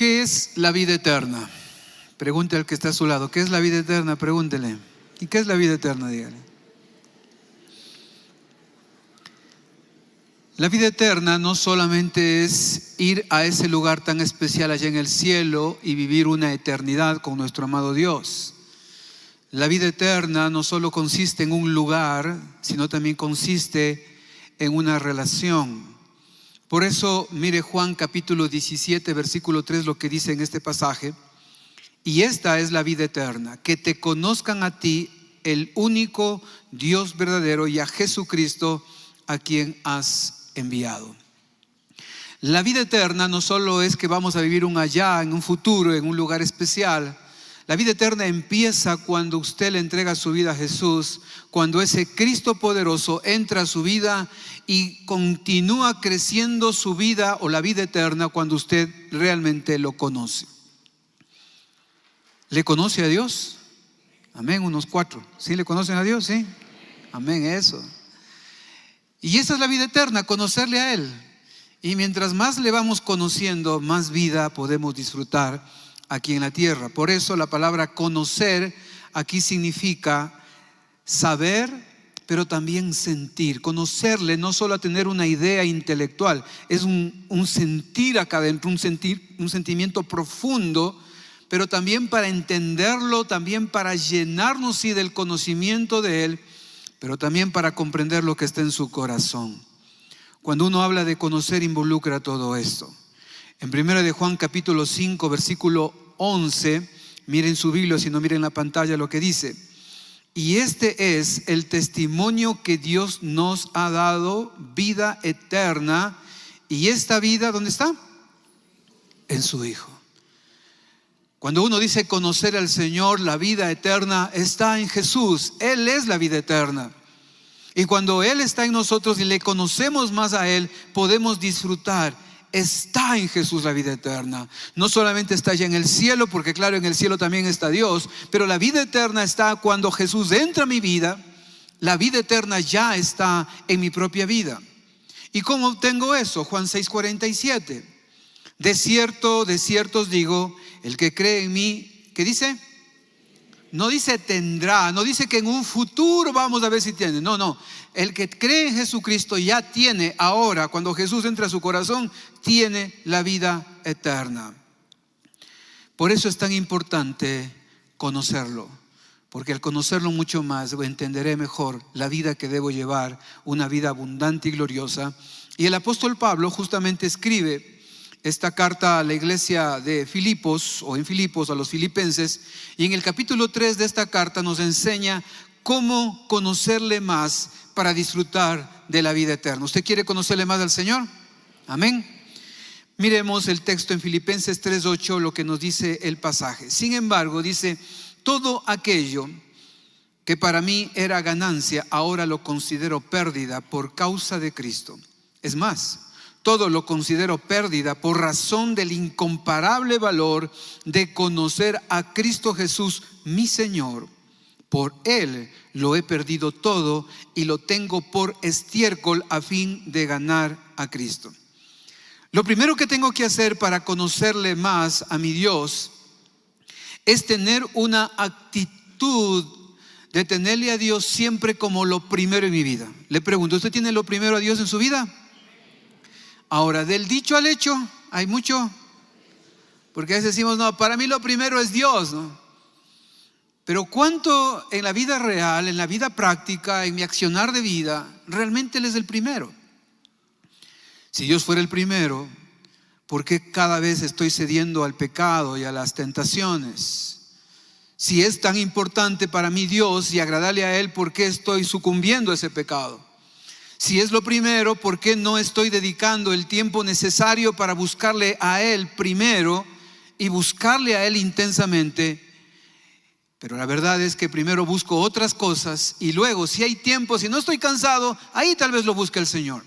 ¿Qué es la vida eterna? Pregunte al que está a su lado. ¿Qué es la vida eterna? Pregúntele. ¿Y qué es la vida eterna? Dígale. La vida eterna no solamente es ir a ese lugar tan especial allá en el cielo y vivir una eternidad con nuestro amado Dios. La vida eterna no solo consiste en un lugar, sino también consiste en una relación. Por eso, mire Juan capítulo 17, versículo 3, lo que dice en este pasaje. Y esta es la vida eterna, que te conozcan a ti, el único Dios verdadero, y a Jesucristo, a quien has enviado. La vida eterna no solo es que vamos a vivir un allá, en un futuro, en un lugar especial. La vida eterna empieza cuando usted le entrega su vida a Jesús, cuando ese Cristo poderoso entra a su vida y continúa creciendo su vida o la vida eterna cuando usted realmente lo conoce. ¿Le conoce a Dios? Amén, unos 4. ¿Sí le conocen a Dios? Sí. Amén, eso. Y esa es la vida eterna, conocerle a Él. Y mientras más le vamos conociendo, más vida podemos disfrutar aquí en la tierra. Por eso la palabra conocer aquí significa saber, pero también sentir. Conocerle no solo a tener una idea intelectual, es un sentir acá dentro, un sentimiento profundo, pero también para entenderlo, también para llenarnos sí del conocimiento de Él, pero también para comprender lo que está en su corazón. Cuando uno habla de conocer, involucra todo esto. En 1 de Juan capítulo 5, versículo 11, miren su Biblia, si no miren la pantalla lo que dice. Y este es el testimonio que Dios nos ha dado, vida eterna. Y esta vida, ¿dónde está? En su Hijo. Cuando uno dice conocer al Señor, la vida eterna está en Jesús. Él es la vida eterna. Y cuando Él está en nosotros y le conocemos más a Él, podemos disfrutar. Está en Jesús la vida eterna. No solamente está allá en el cielo, porque claro, en el cielo también está Dios, pero la vida eterna está cuando Jesús entra a mi vida. La vida eterna ya está en mi propia vida. ¿Y cómo obtengo eso? Juan 6:47. De cierto os digo, el que cree en mí, ¿qué dice? No dice tendrá, no dice que en un futuro vamos a ver si tiene. No. El que cree en Jesucristo ya tiene ahora, cuando Jesús entra a su corazón, tiene la vida eterna. Por eso es tan importante conocerlo, porque al conocerlo mucho más entenderé mejor la vida que debo llevar, una vida abundante y gloriosa. Y el apóstol Pablo justamente escribe esta carta a la iglesia de Filipos, o en Filipos, a los filipenses, y en el capítulo 3 de esta carta nos enseña cómo conocerle más para disfrutar de la vida eterna. ¿Usted quiere conocerle más al Señor? Amén. Miremos el texto en Filipenses 3:8, lo que nos dice el pasaje. Sin embargo, dice, todo aquello que para mí era ganancia, ahora lo considero pérdida por causa de Cristo. Es más, todo lo considero pérdida por razón del incomparable valor de conocer a Cristo Jesús, mi Señor. Por Él lo he perdido todo y lo tengo por estiércol a fin de ganar a Cristo. Lo primero que tengo que hacer para conocerle más a mi Dios es tener una actitud de tenerle a Dios siempre como lo primero en mi vida. Le pregunto, ¿usted tiene lo primero a Dios en su vida? Ahora, del dicho al hecho, hay mucho. Porque a veces decimos, no, para mí lo primero es Dios, ¿no? Pero ¿cuánto en la vida real, en la vida práctica, en mi accionar de vida, realmente Él es el primero? Si Dios fuera el primero, ¿por qué cada vez estoy cediendo al pecado y a las tentaciones? Si es tan importante para mí Dios y agradarle a Él, ¿por qué estoy sucumbiendo a ese pecado? Si es lo primero, ¿por qué no estoy dedicando el tiempo necesario para buscarle a Él primero y buscarle a Él intensamente? Pero la verdad es que primero busco otras cosas y luego, si hay tiempo, si no estoy cansado, ahí tal vez lo busque el Señor.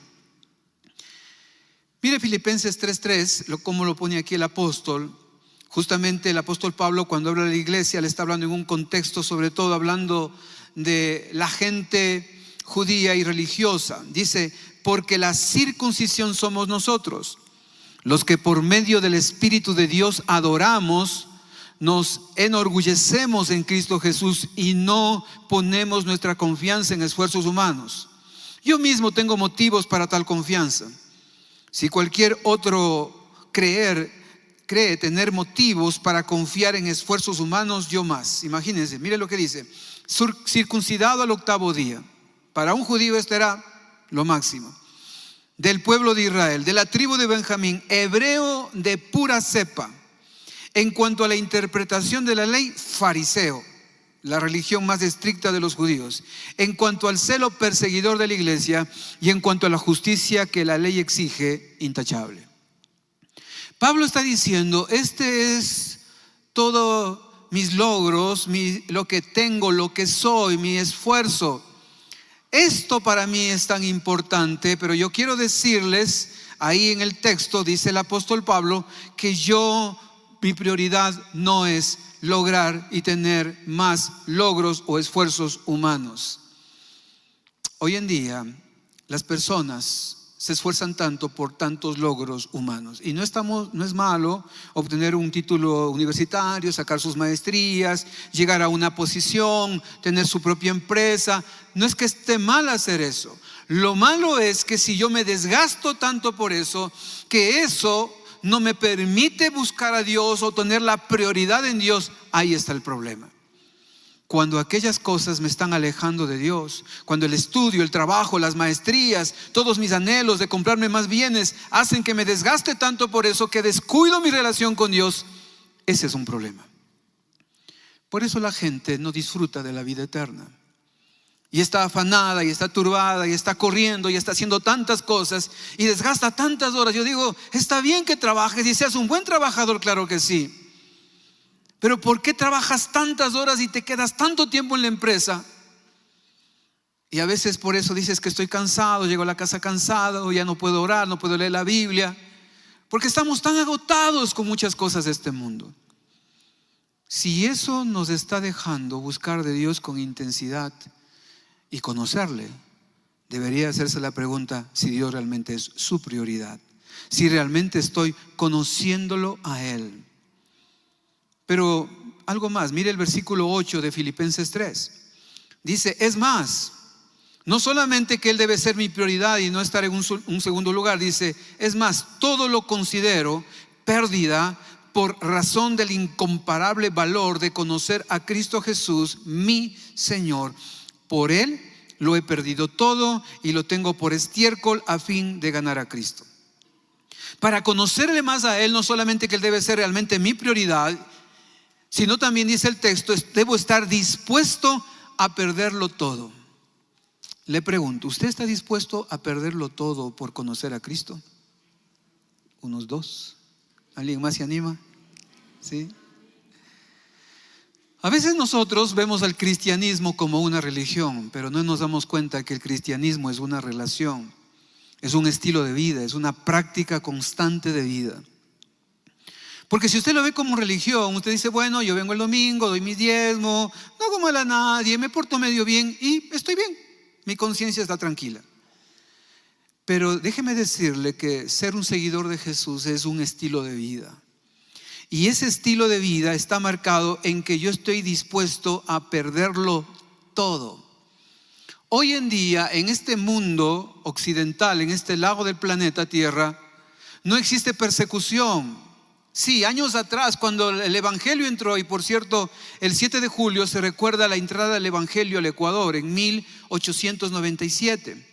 Mire Filipenses 3:3, como lo pone aquí el apóstol. Justamente el apóstol Pablo, cuando habla de la iglesia, le está hablando en un contexto, sobre todo hablando de la gente judía y religiosa. Dice, porque la circuncisión somos nosotros, los que por medio del Espíritu de Dios adoramos, nos enorgullecemos en Cristo Jesús y no ponemos nuestra confianza en esfuerzos humanos. Yo mismo tengo motivos para tal confianza. Si cualquier otro cree tener motivos para confiar en esfuerzos humanos, yo más. Imagínense, mire lo que dice: circuncidado al 8º día. Para un judío esto era lo máximo. Del pueblo de Israel, de la tribu de Benjamín, hebreo de pura cepa. En cuanto a la interpretación de la ley, fariseo, la religión más estricta de los judíos. En cuanto al celo, perseguidor de la iglesia. Y en cuanto a la justicia que la ley exige, intachable. Pablo está diciendo: este es todo mis logros, lo que tengo, lo que soy, mi esfuerzo. Esto para mí es tan importante, pero yo quiero decirles, ahí en el texto dice el apóstol Pablo, que mi prioridad no es lograr y tener más logros o esfuerzos humanos. Hoy en día las personas se esfuerzan tanto por tantos logros humanos, y no es malo obtener un título universitario, sacar sus maestrías, llegar a una posición, tener su propia empresa. No es que esté mal hacer eso. Lo malo es que si yo me desgasto tanto por eso, que eso no me permite buscar a Dios o tener la prioridad en Dios, ahí está el problema. Cuando aquellas cosas me están alejando de Dios, cuando el estudio, el trabajo, las maestrías, todos mis anhelos de comprarme más bienes hacen que me desgaste tanto por eso, que descuido mi relación con Dios, ese es un problema. Por eso la gente no disfruta de la vida eterna. Y está afanada, y está turbada, y está corriendo, y está haciendo tantas cosas, y desgasta tantas horas. Yo digo, está bien que trabajes y seas un buen trabajador, claro que sí. Pero ¿por qué trabajas tantas horas y te quedas tanto tiempo en la empresa? Y a veces por eso dices que estoy cansado, llego a la casa cansado, ya no puedo orar, no puedo leer la Biblia, porque estamos tan agotados con muchas cosas de este mundo. Si eso nos está dejando buscar de Dios con intensidad y conocerle, debería hacerse la pregunta si Dios realmente es su prioridad, si realmente estoy conociéndolo a Él. Pero algo más, mire el versículo 8 de Filipenses 3. Dice: es más, no solamente que Él debe ser mi prioridad y no estar en un segundo lugar, dice: es más, todo lo considero pérdida por razón del incomparable valor de conocer a Cristo Jesús, mi Señor. Por Él lo he perdido todo y lo tengo por estiércol a fin de ganar a Cristo. Para conocerle más a Él, no solamente que Él debe ser realmente mi prioridad, sino también dice el texto, debo estar dispuesto a perderlo todo. Le pregunto, ¿usted está dispuesto a perderlo todo por conocer a Cristo? Unos dos. ¿Alguien más se anima? ¿Sí? A veces nosotros vemos al cristianismo como una religión, pero no nos damos cuenta que el cristianismo es una relación, es un estilo de vida, es una práctica constante de vida. Porque si usted lo ve como religión, usted dice, bueno, yo vengo el domingo, doy mis diezmos, no hago mal a nadie, me porto medio bien y estoy bien, mi conciencia está tranquila. Pero déjeme decirle que ser un seguidor de Jesús es un estilo de vida. Y ese estilo de vida está marcado en que yo estoy dispuesto a perderlo todo. Hoy en día, en este mundo occidental, en este lado del planeta Tierra, no existe persecución. Sí, años atrás, cuando el Evangelio entró, y por cierto, el 7 de julio se recuerda la entrada del Evangelio al Ecuador en 1897.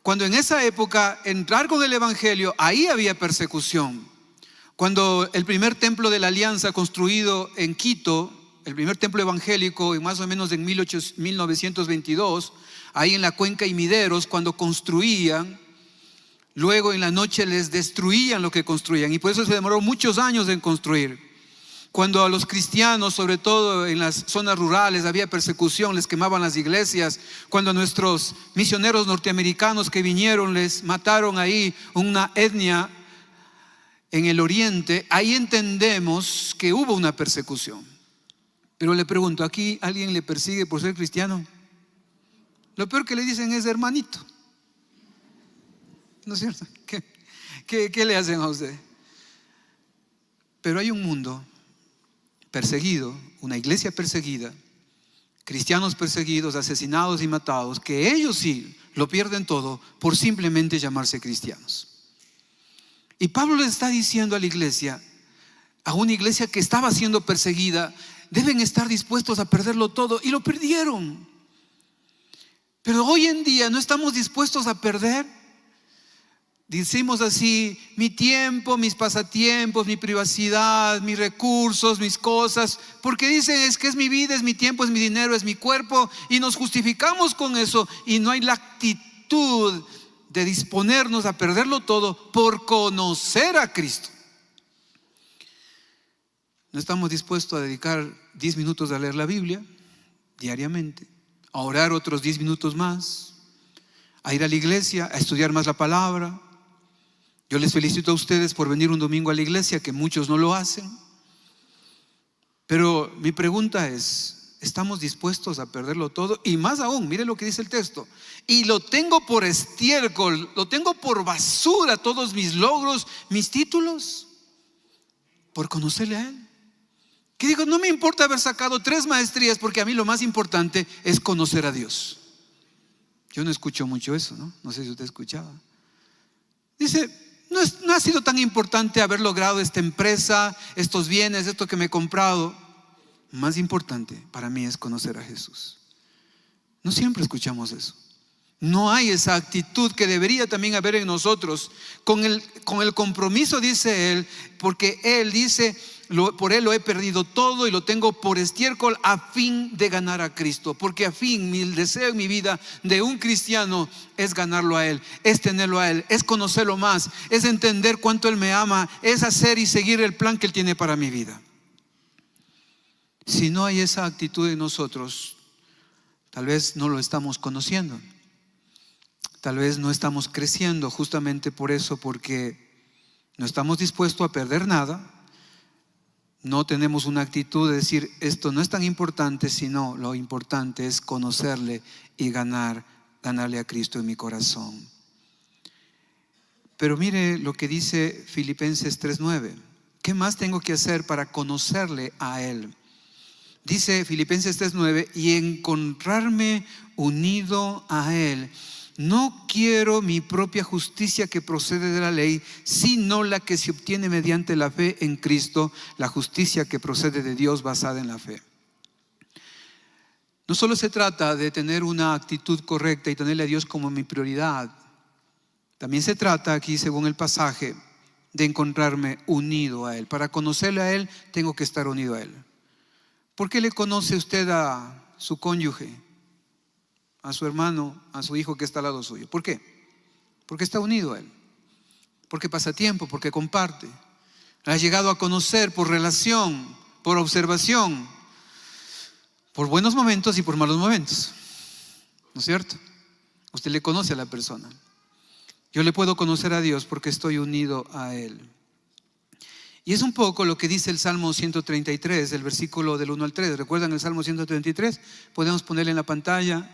Cuando en esa época entrar con el Evangelio, ahí había persecución. Cuando el primer templo de la Alianza construido en Quito, el primer templo evangélico, más o menos en 1922, ahí en la cuenca Imideros, cuando construían, luego en la noche les destruían lo que construían, y por eso se demoró muchos años en construir. Cuando a los cristianos, sobre todo en las zonas rurales, había persecución, les quemaban las iglesias. Cuando a nuestros misioneros norteamericanos que vinieron les mataron ahí una etnia en el oriente, ahí entendemos que hubo una persecución. Pero le pregunto, ¿aquí alguien le persigue por ser cristiano? Lo peor que le dicen es hermanito. ¿No es cierto? ¿Qué le hacen a usted? Pero hay un mundo perseguido, una iglesia perseguida, cristianos perseguidos, asesinados y matados, que ellos sí lo pierden todo por simplemente llamarse cristianos. Y Pablo le está diciendo a la iglesia, a una iglesia que estaba siendo perseguida, deben estar dispuestos a perderlo todo, y lo perdieron. Pero hoy en día no estamos dispuestos a perder, decimos así, mi tiempo, mis pasatiempos, mi privacidad, mis recursos, mis cosas, porque dicen es que es mi vida, es mi tiempo, es mi dinero, es mi cuerpo, y nos justificamos con eso, y no hay la actitud de disponernos a perderlo todo por conocer a Cristo. No estamos dispuestos a dedicar 10 minutos a leer la Biblia diariamente, a orar otros 10 minutos más, a ir a la iglesia, a estudiar más la palabra. Yo les felicito a ustedes por venir un domingo a la iglesia, que muchos no lo hacen. Pero mi pregunta es, ¿estamos dispuestos a perderlo todo? Y más aún, mire lo que dice el texto: y lo tengo por estiércol, lo tengo por basura, todos mis logros, mis títulos, por conocerle a Él. Que digo, no me importa haber sacado 3 maestrías, porque a mí lo más importante es conocer a Dios. Yo no escucho mucho eso, ¿no? No sé si usted escuchaba. Dice, no ha sido tan importante haber logrado esta empresa, estos bienes, esto que me he comprado. Más importante para mí es conocer a Jesús. No siempre escuchamos eso. No hay esa actitud que debería también haber en nosotros, con el compromiso, dice él, porque él dice, por él lo he perdido todo y lo tengo por estiércol a fin de ganar a Cristo. Porque a fin, el deseo en mi vida de un cristiano es ganarlo a Él, es tenerlo a Él, es conocerlo más, es entender cuánto Él me ama, es hacer y seguir el plan que Él tiene para mi vida. Si no hay esa actitud en nosotros, tal vez no lo estamos conociendo. Tal vez no estamos creciendo justamente por eso, porque no estamos dispuestos a perder nada. No tenemos una actitud de decir, esto no es tan importante, sino lo importante es conocerle y ganarle a Cristo en mi corazón. Pero mire lo que dice Filipenses 3:9. ¿Qué más tengo que hacer para conocerle a Él? Dice Filipenses 3:9, y encontrarme unido a Él. No quiero mi propia justicia que procede de la ley, sino la que se obtiene mediante la fe en Cristo, la justicia que procede de Dios basada en la fe. No solo se trata de tener una actitud correcta y tenerle a Dios como mi prioridad. También se trata aquí, según el pasaje, de encontrarme unido a Él. Para conocerle a Él, tengo que estar unido a Él. ¿Por qué le conoce usted a su cónyuge, a su hermano, a su hijo que está al lado suyo? ¿Por qué? Porque está unido a Él, porque pasa tiempo, porque comparte. Ha llegado a conocer por relación, por observación, por buenos momentos y por malos momentos, ¿no es cierto? Usted le conoce a la persona. Yo le puedo conocer a Dios porque estoy unido a Él. Y es un poco lo que dice el Salmo 133, el versículo del 1 al 3. ¿Recuerdan el Salmo 133? Podemos ponerle en la pantalla.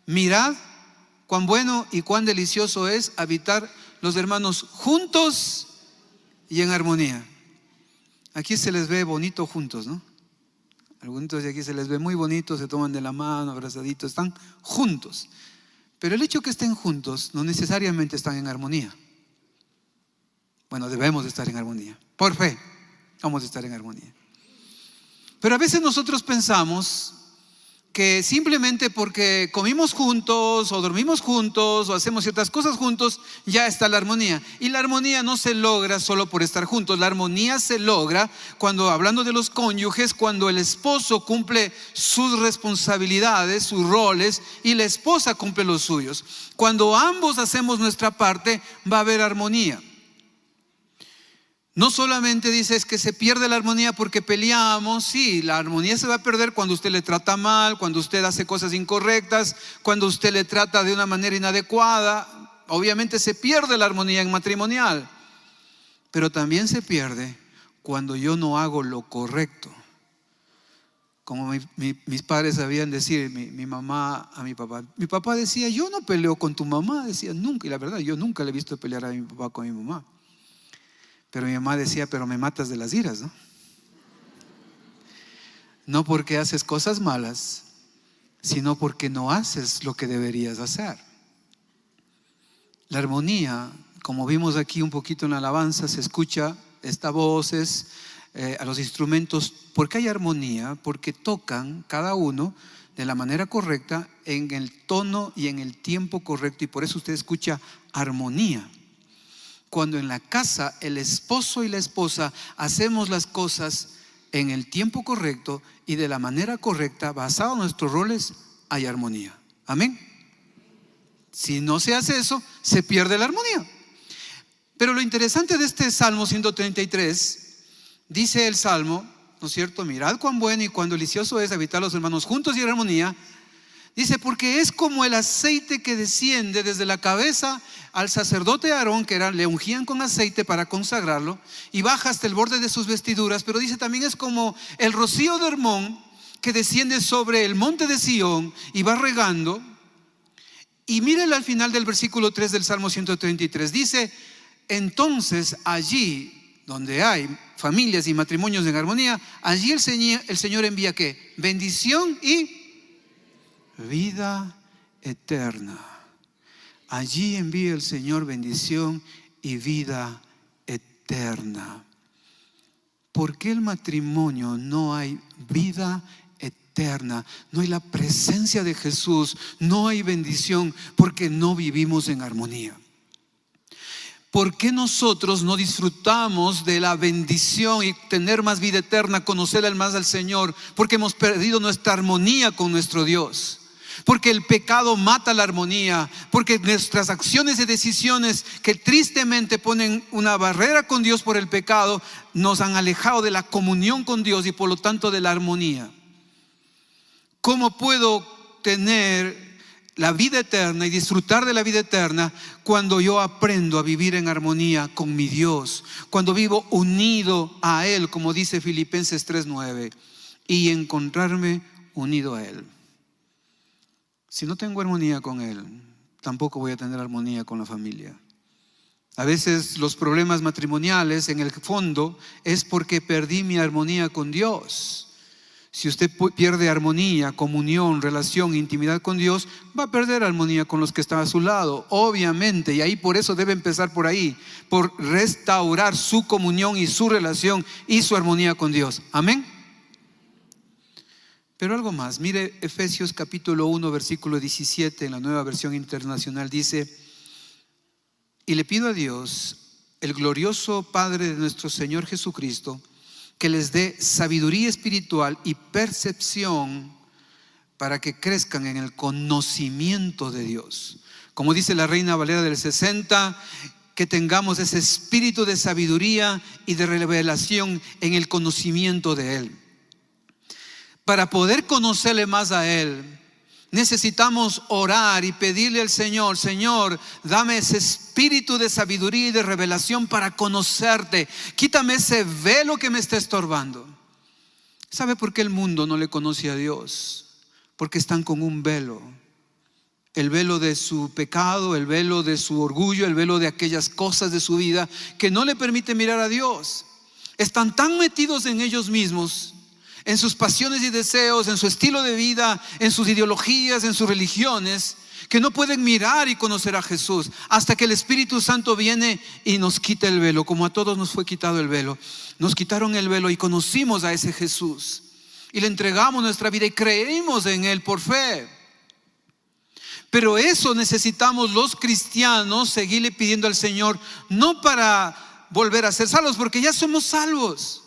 Mirad cuán bueno y cuán delicioso es habitar los hermanos juntos y en armonía. Aquí se les ve bonito juntos, ¿no? Algunos de aquí se les ve muy bonitos, se toman de la mano, abrazaditos, están juntos. Pero el hecho que estén juntos no necesariamente están en armonía. Bueno, debemos de estar en armonía. Por fe, vamos a estar en armonía. Pero a veces nosotros pensamos que simplemente porque comimos juntos o dormimos juntos o hacemos ciertas cosas juntos, ya está la armonía. Y la armonía no se logra solo por estar juntos. La armonía se logra cuando, hablando de los cónyuges, cuando el esposo cumple sus responsabilidades, sus roles, y la esposa cumple los suyos. Cuando ambos hacemos nuestra parte, va a haber armonía. No solamente dices que se pierde la armonía porque peleamos. Sí, la armonía se va a perder cuando usted le trata mal, cuando usted hace cosas incorrectas, cuando usted le trata de una manera inadecuada. Obviamente se pierde la armonía en matrimonial. Pero también se pierde cuando yo no hago lo correcto. Como mis padres sabían decir, mi mamá a mi papá. Mi papá decía, yo no peleo con tu mamá, decía nunca. Y la verdad, yo nunca le he visto pelear a mi papá con mi mamá. Pero mi mamá decía, pero me matas de las iras, ¿no? No porque haces cosas malas, sino porque no haces lo que deberías hacer. La armonía, como vimos aquí un poquito en la alabanza, se escucha estas voces, a los instrumentos. ¿Por qué hay armonía? Porque tocan cada uno de la manera correcta, en el tono y en el tiempo correcto, y por eso usted escucha armonía. Cuando en la casa el esposo y la esposa hacemos las cosas en el tiempo correcto y de la manera correcta, basado en nuestros roles, hay armonía. Amén. Si no se hace eso, se pierde la armonía. Pero lo interesante de este Salmo 133, dice el Salmo, ¿no es cierto? Mirad cuán bueno y cuán delicioso es habitar los hermanos juntos y en armonía. Dice, porque es como el aceite que desciende desde la cabeza al sacerdote Aarón, que le ungían con aceite para consagrarlo, y baja hasta el borde de sus vestiduras. Pero dice también es como el rocío de Hermón, que desciende sobre el monte de Sión y va regando. Y mírenlo al final del versículo 3 del Salmo 133. Dice, entonces allí donde hay familias y matrimonios en armonía, allí el Señor envía ¿qué? Bendición y vida eterna. Allí envía el Señor bendición y vida eterna. ¿Por qué el matrimonio no hay vida eterna? No hay la presencia de Jesús, no hay bendición, porque no vivimos en armonía. ¿Por qué nosotros no disfrutamos de la bendición y tener más vida eterna, conocer más al Señor? Porque hemos perdido nuestra armonía con nuestro Dios. Porque el pecado mata la armonía, porque nuestras acciones y decisiones que tristemente ponen una barrera con Dios por el pecado, nos han alejado de la comunión con Dios y por lo tanto de la armonía. ¿Cómo puedo tener la vida eterna y disfrutar de la vida eterna cuando yo aprendo a vivir en armonía con mi Dios? Cuando vivo unido a Él, como dice Filipenses 3:9, y encontrarme unido a Él. Si no tengo armonía con Él, tampoco voy a tener armonía con la familia. A veces los problemas matrimoniales en el fondo es porque perdí mi armonía con Dios. Si usted pierde armonía, comunión, relación, intimidad con Dios, va a perder armonía con los que están a su lado, obviamente. Y ahí por eso debe empezar por ahí, por restaurar su comunión y su relación y su armonía con Dios. Amén. Pero algo más, mire Efesios capítulo 1 versículo 17 en la Nueva Versión Internacional, dice: y le pido a Dios, el glorioso Padre de nuestro Señor Jesucristo, que les dé sabiduría espiritual y percepción para que crezcan en el conocimiento de Dios. Como dice la Reina Valera del 60, que tengamos ese espíritu de sabiduría y de revelación en el conocimiento de Él. Para poder conocerle más a Él, necesitamos orar y pedirle al Señor: Señor, dame ese espíritu de sabiduría y de revelación para conocerte. Quítame ese velo que me está estorbando. ¿Sabe por qué el mundo no le conoce a Dios? Porque están con un velo. El velo de su pecado, el velo de su orgullo, el velo de aquellas cosas de su vida que no le permite mirar a Dios. Están tan metidos en ellos mismos, en sus pasiones y deseos, en su estilo de vida, en sus ideologías, en sus religiones, que no pueden mirar y conocer a Jesús hasta que el Espíritu Santo viene y nos quita el velo, como a todos nos fue quitado el velo. Nos quitaron el velo y conocimos a ese Jesús y le entregamos nuestra vida y creímos en Él por fe. Pero eso necesitamos los cristianos seguirle pidiendo al Señor, no para volver a ser salvos, porque ya somos salvos,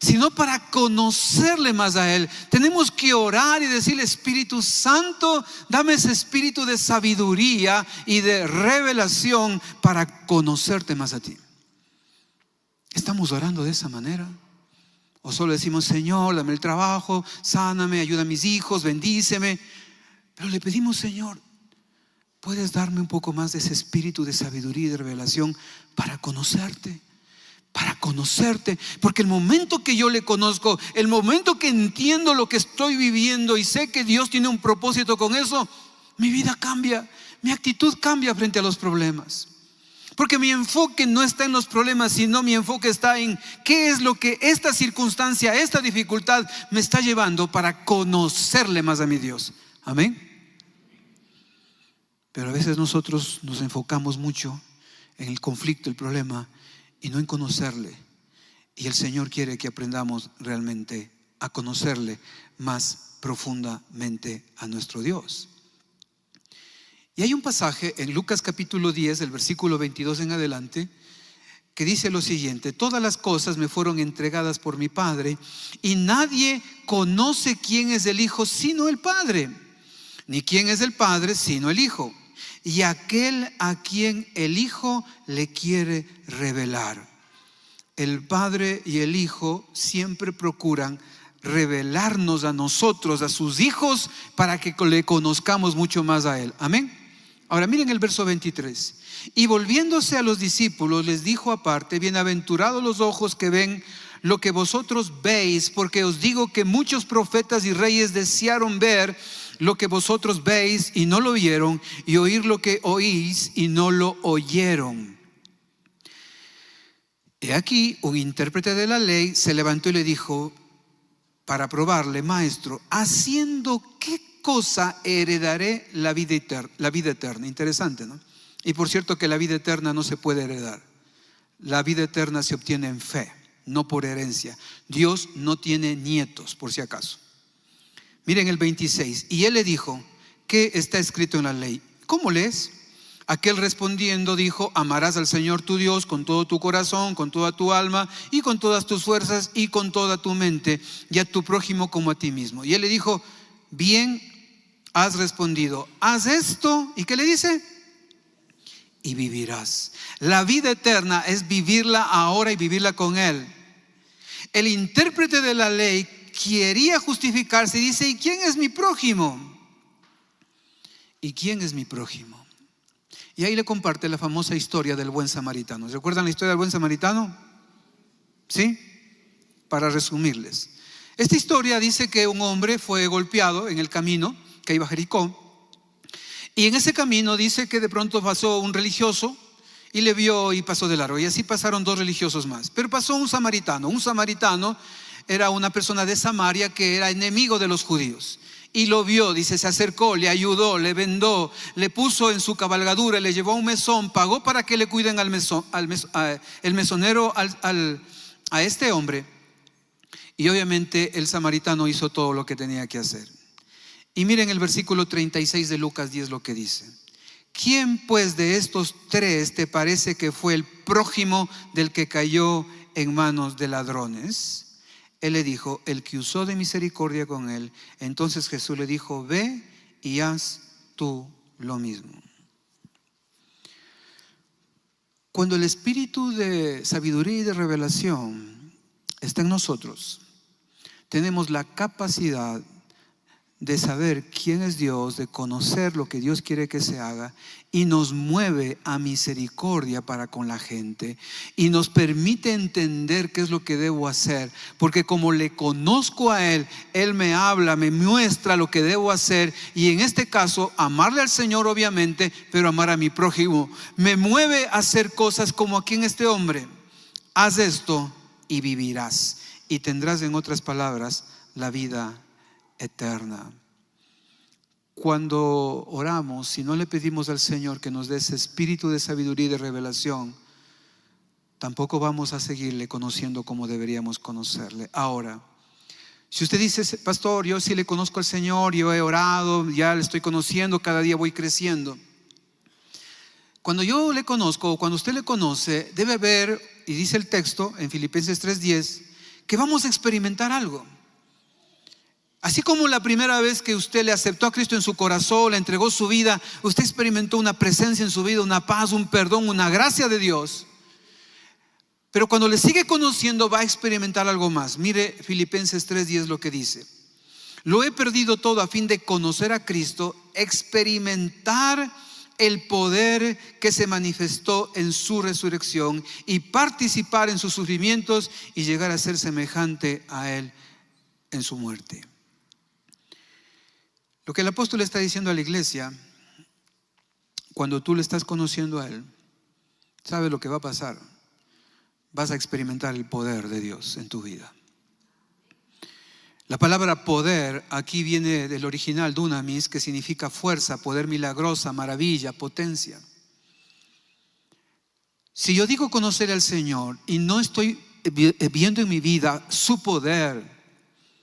sino para conocerle más a Él. Tenemos que orar y decirle: Espíritu Santo, dame ese espíritu de sabiduría y de revelación para conocerte más a ti. ¿Estamos orando de esa manera? ¿O solo decimos: Señor, dame el trabajo, sáname, ayuda a mis hijos, bendíceme? Pero le pedimos: Señor, ¿puedes darme un poco más de ese espíritu de sabiduría y de revelación para conocerte? Para conocerte, porque el momento que yo le conozco, el momento que entiendo lo que estoy viviendo y sé que Dios tiene un propósito con eso, mi vida cambia, mi actitud cambia frente a los problemas. Porque mi enfoque no está en los problemas, sino mi enfoque está en qué es lo que esta circunstancia, esta dificultad me está llevando para conocerle más a mi Dios. Amén. Pero a veces nosotros nos enfocamos mucho en el conflicto, el problema, y no en conocerle. Y el Señor quiere que aprendamos realmente a conocerle más profundamente a nuestro Dios. Y hay un pasaje en Lucas capítulo 10, el versículo 22 en adelante, que dice lo siguiente: todas las cosas me fueron entregadas por mi Padre, y nadie conoce quién es el Hijo sino el Padre, ni quién es el Padre sino el Hijo, y aquel a quien el Hijo le quiere revelar. El Padre y el Hijo siempre procuran revelarnos a nosotros, a sus hijos, para que le conozcamos mucho más a Él. Amén. Ahora miren el verso 23. Y volviéndose a los discípulos les dijo aparte: bienaventurados los ojos que ven lo que vosotros veis, porque os digo que muchos profetas y reyes desearon ver lo que vosotros veis y no lo vieron, y oír lo que oís y no lo oyeron. He aquí, un intérprete de la ley se levantó y le dijo, para probarle: maestro, ¿haciendo qué cosa heredaré la vida eterna? Interesante, ¿no? Y por cierto que la vida eterna no se puede heredar. La vida eterna se obtiene en fe, no por herencia. Dios no tiene nietos, por si acaso. Miren el 26. Y él le dijo: ¿qué está escrito en la ley? ¿Cómo lees? Aquel respondiendo dijo: amarás al Señor tu Dios con todo tu corazón, con toda tu alma y con todas tus fuerzas y con toda tu mente, y a tu prójimo como a ti mismo. Y él le dijo: bien has respondido, haz esto. ¿Y qué le dice? Y vivirás. La vida eterna es vivirla ahora y vivirla con Él. El intérprete de la ley quería justificarse y dice: ¿y quién es mi prójimo? ¿Y quién es mi prójimo? Y ahí le comparte la famosa historia del buen samaritano. ¿Recuerdan la historia del buen samaritano? ¿Sí? Para resumirles, esta historia dice que un hombre fue golpeado en el camino que iba a Jericó, y en ese camino dice que de pronto pasó un religioso y le vio y pasó de largo, y así pasaron dos religiosos más. Pero pasó un samaritano. Un samaritano era una persona de Samaria que era enemigo de los judíos. Y lo vio, dice, se acercó, le ayudó, le vendó, le puso en su cabalgadura, le llevó a un mesón, pagó para que le cuiden el mesonero a este hombre. Y obviamente el samaritano hizo todo lo que tenía que hacer. Y miren el versículo 36 de Lucas 10 lo que dice: ¿quién pues de estos tres te parece que fue el prójimo del que cayó en manos de ladrones? Él le dijo: el que usó de misericordia con él. Entonces Jesús le dijo: ve y haz tú lo mismo. Cuando el espíritu de sabiduría y de revelación está en nosotros, tenemos la capacidad de saber quién es Dios, de conocer lo que Dios quiere que se haga, y nos mueve a misericordia para con la gente y nos permite entender qué es lo que debo hacer, porque como le conozco a Él, Él me habla, me muestra lo que debo hacer, y en este caso amarle al Señor obviamente, pero amar a mi prójimo. Me mueve a hacer cosas como aquí en este hombre: haz esto y vivirás, y tendrás, en otras palabras, la vida eterna. Cuando oramos, si no le pedimos al Señor que nos dé ese espíritu de sabiduría y de revelación, tampoco vamos a seguirle conociendo como deberíamos conocerle. Ahora, si usted dice: pastor, yo sí le conozco al Señor, yo he orado, ya le estoy conociendo, cada día voy creciendo. Cuando yo le conozco, o cuando usted le conoce, debe haber, y dice el texto en Filipenses 3:10, que vamos a experimentar algo. Así como la primera vez que usted le aceptó a Cristo en su corazón, le entregó su vida, usted experimentó una presencia en su vida, una paz, un perdón, una gracia de Dios. Pero cuando le sigue conociendo, va a experimentar algo más. Mire Filipenses 3:10 lo que dice: lo he perdido todo a fin de conocer a Cristo, experimentar el poder que se manifestó en su resurrección y participar en sus sufrimientos y llegar a ser semejante a Él en su muerte. Lo que el apóstol está diciendo a la iglesia: cuando tú le estás conociendo a Él, ¿sabe lo que va a pasar? Vas a experimentar el poder de Dios en tu vida. La palabra poder aquí viene del original dunamis, que significa fuerza, poder milagrosa, maravilla, potencia. Si yo digo conocer al Señor y no estoy viendo en mi vida su poder,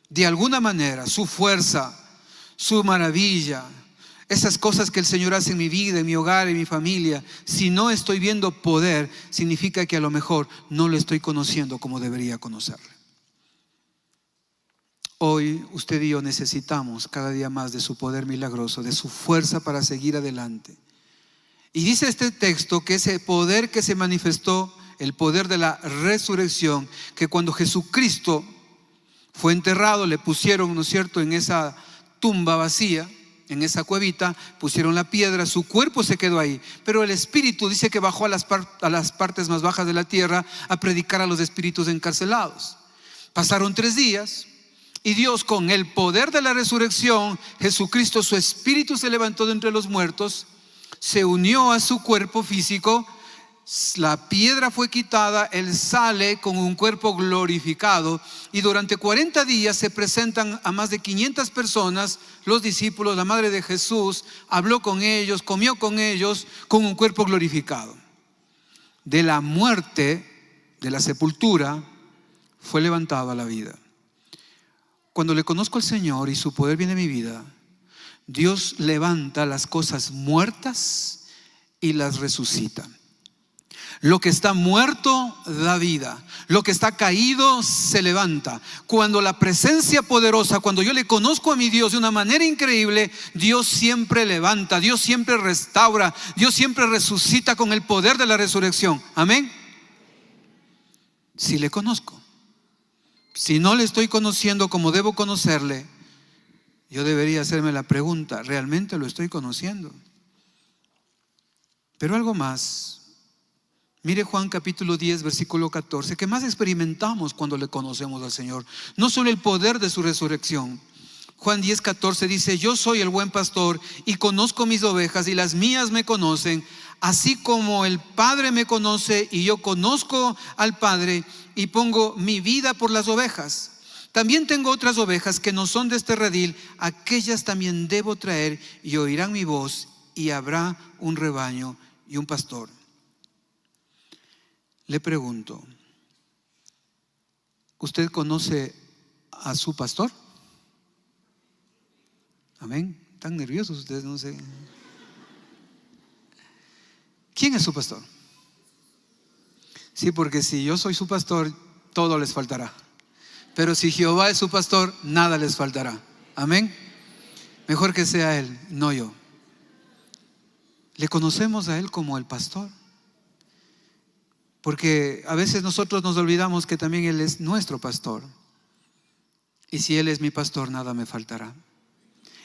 de alguna manera, su fuerza, su maravilla, esas cosas que el Señor hace en mi vida, en mi hogar, en mi familia, si no estoy viendo poder, significa que a lo mejor no lo estoy conociendo como debería conocerle. Hoy usted y yo necesitamos cada día más de su poder milagroso, de su fuerza para seguir adelante. Y dice este texto que ese poder que se manifestó, el poder de la resurrección, que cuando Jesucristo fue enterrado, le pusieron, ¿no es cierto?, en esa tumba vacía, en esa cuevita, pusieron la piedra, su cuerpo se quedó ahí, pero el espíritu dice que bajó a las partes más bajas de la tierra a predicar a los espíritus encarcelados. Pasaron 3 días. Y Dios, con el poder de la resurrección, Jesucristo, su espíritu se levantó de entre los muertos, se unió a su cuerpo físico, la piedra fue quitada, Él sale con un cuerpo glorificado y durante 40 días se presentan a más de 500 personas, los discípulos, la madre de Jesús, habló con ellos, comió con ellos con un cuerpo glorificado. De la muerte, de la sepultura, fue levantado a la vida. Cuando le conozco al Señor y su poder viene a mi vida, Dios levanta las cosas muertas y las resucita. Lo que está muerto da vida, lo que está caído se levanta. Cuando la presencia poderosa, cuando yo le conozco a mi Dios de una manera increíble, Dios siempre levanta, Dios siempre restaura, Dios siempre resucita con el poder de la resurrección. Amén. Si le conozco. Si no le estoy conociendo como debo conocerle, yo debería hacerme la pregunta, ¿realmente lo estoy conociendo? Pero algo más. Mire Juan capítulo 10, versículo 14, que más experimentamos cuando le conocemos al Señor. No solo el poder de su resurrección. Juan 10, 14 dice: yo soy el buen pastor y conozco mis ovejas y las mías me conocen, así como el Padre me conoce y yo conozco al Padre y pongo mi vida por las ovejas. También tengo otras ovejas que no son de este redil, aquellas también debo traer y oirán mi voz y habrá un rebaño y un pastor. Le pregunto, ¿usted conoce a su pastor? Amén. Están nerviosos ustedes, no sé. ¿Quién es su pastor? Sí, porque si yo soy su pastor, todo les faltará. Pero si Jehová es su pastor, nada les faltará. Amén. Mejor que sea Él, no yo. Le conocemos a Él como el pastor. Porque a veces nosotros nos olvidamos que también Él es nuestro pastor. Y si Él es mi pastor, nada me faltará.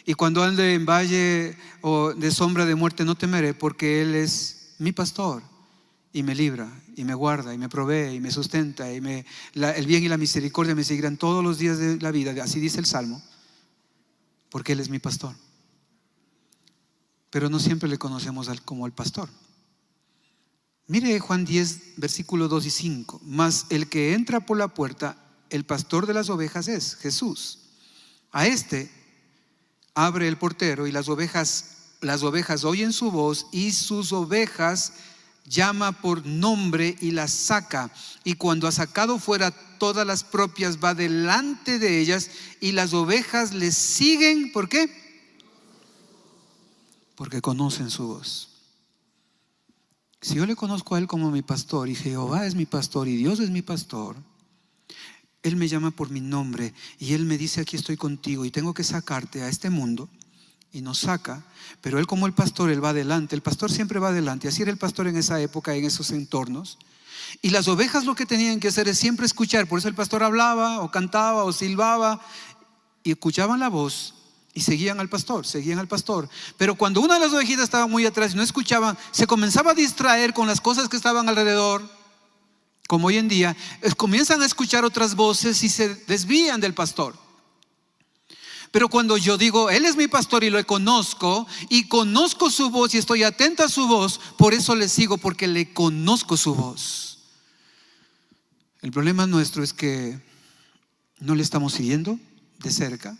Y cuando ande en valle o de sombra de muerte, no temeré, porque Él es mi pastor y me libra y me guarda y me provee y me sustenta y el bien y la misericordia me seguirán todos los días de la vida. Así dice el Salmo, porque Él es mi pastor. Pero no siempre le conocemos como el pastor. Mire Juan 10, versículos 2 y 5. Mas el que entra por la puerta, el pastor de las ovejas es Jesús. A este abre el portero y las ovejas oyen su voz y sus ovejas llama por nombre y las saca. Y cuando ha sacado fuera todas las propias, va delante de ellas y las ovejas le siguen. ¿Por qué? Porque conocen su voz. Si yo le conozco a Él como mi pastor y Jehová es mi pastor y Dios es mi pastor, Él me llama por mi nombre y Él me dice: aquí estoy contigo y tengo que sacarte a este mundo, y nos saca. Pero Él, como el pastor, Él va adelante. El pastor siempre va adelante. Así era el pastor en esa época, en esos entornos. Y las ovejas lo que tenían que hacer es siempre escuchar. Por eso el pastor hablaba o cantaba o silbaba y escuchaban la voz y seguían al pastor, Pero cuando una de las ovejitas estaba muy atrás y no escuchaban, se comenzaba a distraer con las cosas que estaban alrededor. Como hoy en día, comienzan a escuchar otras voces y se desvían del pastor. Pero cuando yo digo, Él es mi pastor y lo conozco, y conozco su voz y estoy atenta a su voz, por eso le sigo, porque le conozco su voz. El problema nuestro es que no le estamos siguiendo de cerca,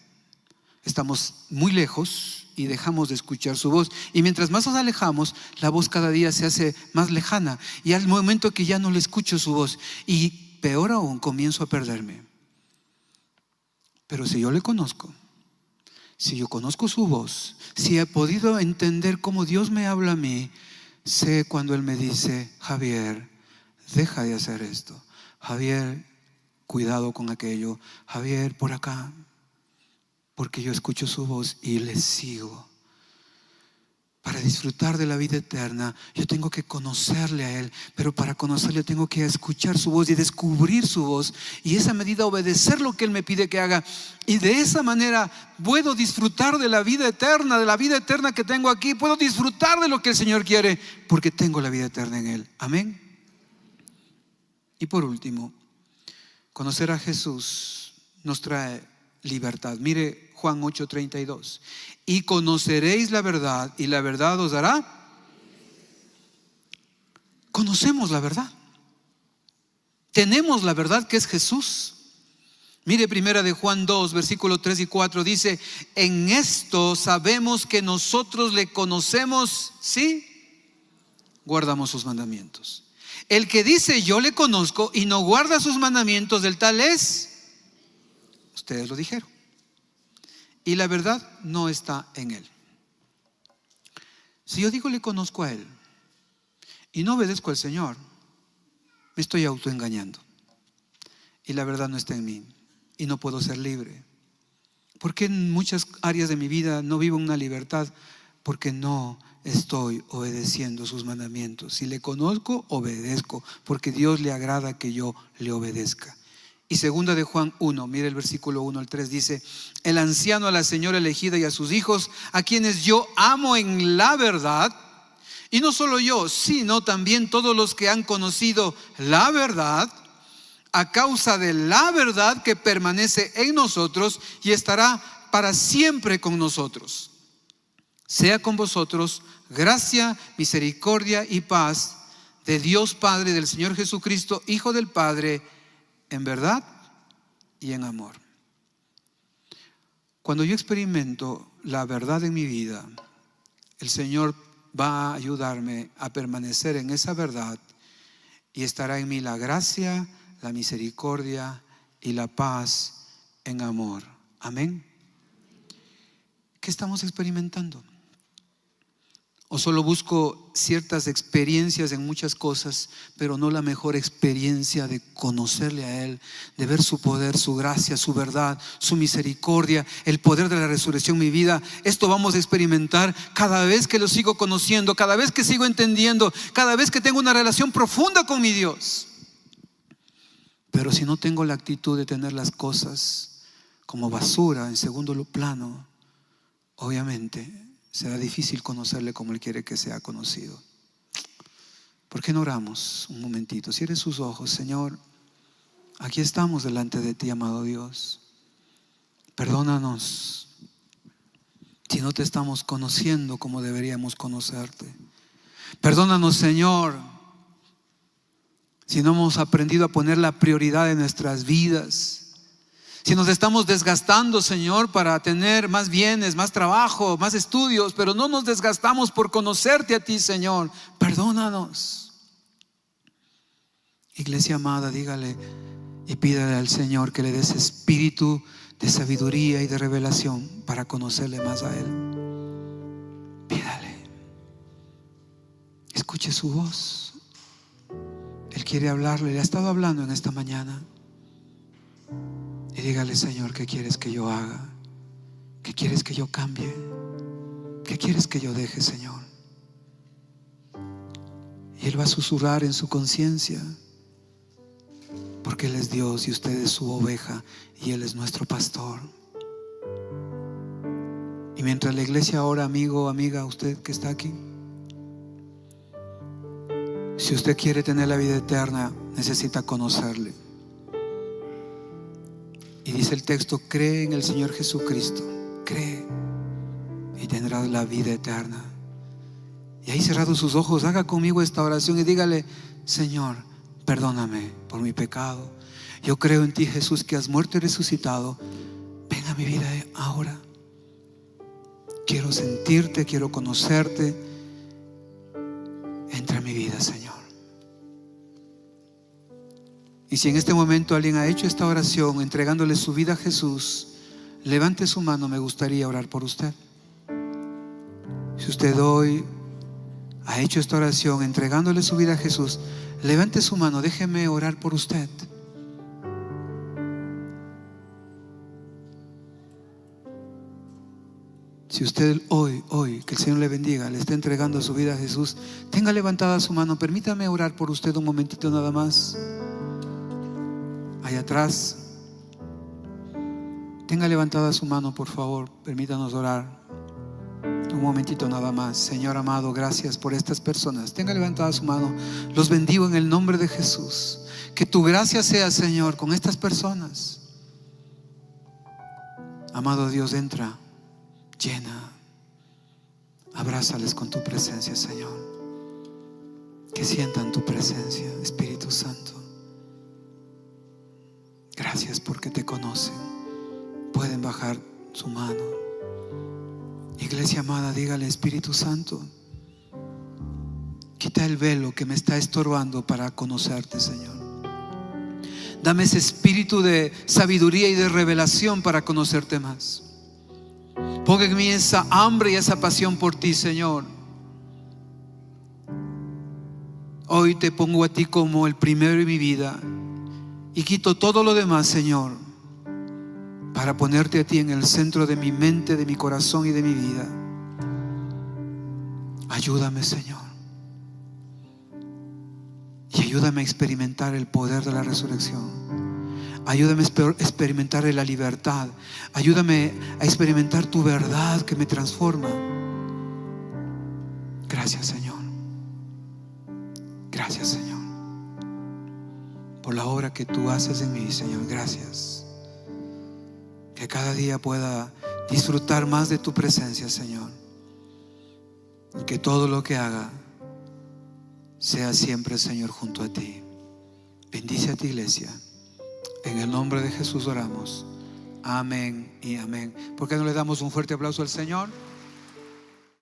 estamos muy lejos y dejamos de escuchar su voz. Y mientras más nos alejamos, la voz cada día se hace más lejana. Y al momento que ya no le escucho su voz, y peor aún, comienzo a perderme. Pero si yo le conozco, si yo conozco su voz, si he podido entender cómo Dios me habla a mí, sé cuando Él me dice: Javier, deja de hacer esto. Javier, cuidado con aquello. Javier, por acá. Porque yo escucho su voz y le sigo. Para disfrutar de la vida eterna, yo tengo que conocerle a Él. Pero para conocerle tengo que escuchar su voz y descubrir su voz. Y esa medida obedecer lo que Él me pide que haga. Y de esa manera puedo disfrutar de la vida eterna, de la vida eterna que tengo aquí. Puedo disfrutar de lo que el Señor quiere, porque tengo la vida eterna en Él. Amén. Y por último, conocer a Jesús nos trae libertad. Mire Juan 8:32. Y conoceréis la verdad, y la verdad os hará. Conocemos la verdad. Tenemos la verdad, que es Jesús. Mire primera de Juan 2, versículo 3 y 4, dice: en esto sabemos que nosotros le conocemos, ¿sí? Guardamos sus mandamientos. El que dice yo le conozco y no guarda sus mandamientos, del tal es, ustedes lo dijeron, y la verdad no está en él. Si yo digo le conozco a Él y no obedezco al Señor, me estoy autoengañando, y la verdad no está en mí y no puedo ser libre. Porque en muchas áreas de mi vida no vivo una libertad, porque no estoy obedeciendo sus mandamientos. Si le conozco, obedezco, porque Dios le agrada que yo le obedezca. Y segunda de Juan 1, mire el versículo 1 al 3, dice: el anciano a la señora elegida y a sus hijos, a quienes yo amo en la verdad, y no solo yo, sino también todos los que han conocido la verdad, a causa de la verdad que permanece en nosotros y estará para siempre con nosotros. Sea con vosotros gracia, misericordia y paz de Dios Padre, del Señor Jesucristo, Hijo del Padre, en verdad y en amor. Cuando yo experimento la verdad en mi vida, el Señor va a ayudarme a permanecer en esa verdad, y estará en mí la gracia, la misericordia y la paz en amor. Amén. ¿Qué estamos experimentando? ¿O solo busco ciertas experiencias en muchas cosas, pero no la mejor experiencia de conocerle a Él, de ver su poder, su gracia, su verdad, su misericordia, el poder de la resurrección en mi vida? Esto vamos a experimentar cada vez que lo sigo conociendo, cada vez que sigo entendiendo, cada vez que tengo una relación profunda con mi Dios. Pero si no tengo la actitud de tener las cosas como basura en segundo plano, obviamente será difícil conocerle como Él quiere que sea conocido. ¿Por qué no oramos un momentito? Cierre sus ojos. Señor, aquí estamos delante de ti, amado Dios. Perdónanos si no te estamos conociendo como deberíamos conocerte. Perdónanos, Señor, si no hemos aprendido a poner la prioridad en nuestras vidas. Si nos estamos desgastando, Señor, para tener más bienes, más trabajo, más estudios, pero no nos desgastamos por conocerte a ti, Señor, perdónanos. Iglesia amada, dígale y pídale al Señor que le des espíritu de sabiduría y de revelación para conocerle más a Él. Pídale. Escuche su voz. Él quiere hablarle, le ha estado hablando en esta mañana. Y dígale: Señor, ¿qué quieres que yo haga? ¿Qué quieres que yo cambie? ¿Qué quieres que yo deje, Señor? Y Él va a susurrar en su conciencia, porque Él es Dios y usted es su oveja y Él es nuestro pastor. Y mientras la iglesia ora, amigo, amiga, usted que está aquí, si usted quiere tener la vida eterna, necesita conocerle. Y dice el texto: cree en el Señor Jesucristo cree y tendrás la vida eterna. Y ahí cerrados sus ojos, haga conmigo esta oración y dígale: Señor, perdóname por mi pecado. Yo creo en ti, Jesús, que has muerto y resucitado. Ven a mi vida ahora. Quiero sentirte, quiero conocerte. Entra en mi vida, Señor. Y si en este momento alguien ha hecho esta oración entregándole su vida a Jesús, levante su mano, me gustaría orar por usted. Si usted hoy ha hecho esta oración entregándole su vida a Jesús, levante su mano, déjeme orar por usted. Si usted hoy, que el Señor le bendiga, le está entregando su vida a Jesús, tenga levantada su mano. Permítame orar por usted un momentito nada más. Allá atrás, tenga levantada su mano, por favor. Permítanos orar un momentito nada más. Señor amado, gracias por estas personas. Tenga levantada su mano. Los bendigo en el nombre de Jesús. Que tu gracia sea, Señor, con estas personas. Amado Dios, entra, llena, abrázales con tu presencia, Señor. Que sientan tu presencia, Espíritu Santo. Gracias porque te conocen. Pueden bajar su mano. Iglesia amada, dígale: Espíritu Santo, quita el velo que me está estorbando para conocerte, Señor. Dame ese espíritu de sabiduría y de revelación para conocerte más. Pon en mí esa hambre y esa pasión por ti, Señor. Hoy te pongo a ti como el primero en mi vida y quito todo lo demás, Señor, para ponerte a ti en el centro de mi mente, de mi corazón y de mi vida. Ayúdame, Señor, y ayúdame a experimentar el poder de la resurrección. Ayúdame a experimentar la libertad. Ayúdame a experimentar tu verdad que me transforma. Gracias, Señor. Gracias, Señor, por la obra que tú haces en mí, Señor. Gracias. Que cada día pueda disfrutar más de tu presencia, Señor. Y que todo lo que haga sea siempre, Señor, junto a ti. Bendice a tu iglesia. En el nombre de Jesús oramos. Amén y amén. ¿Por qué no le damos un fuerte aplauso al Señor?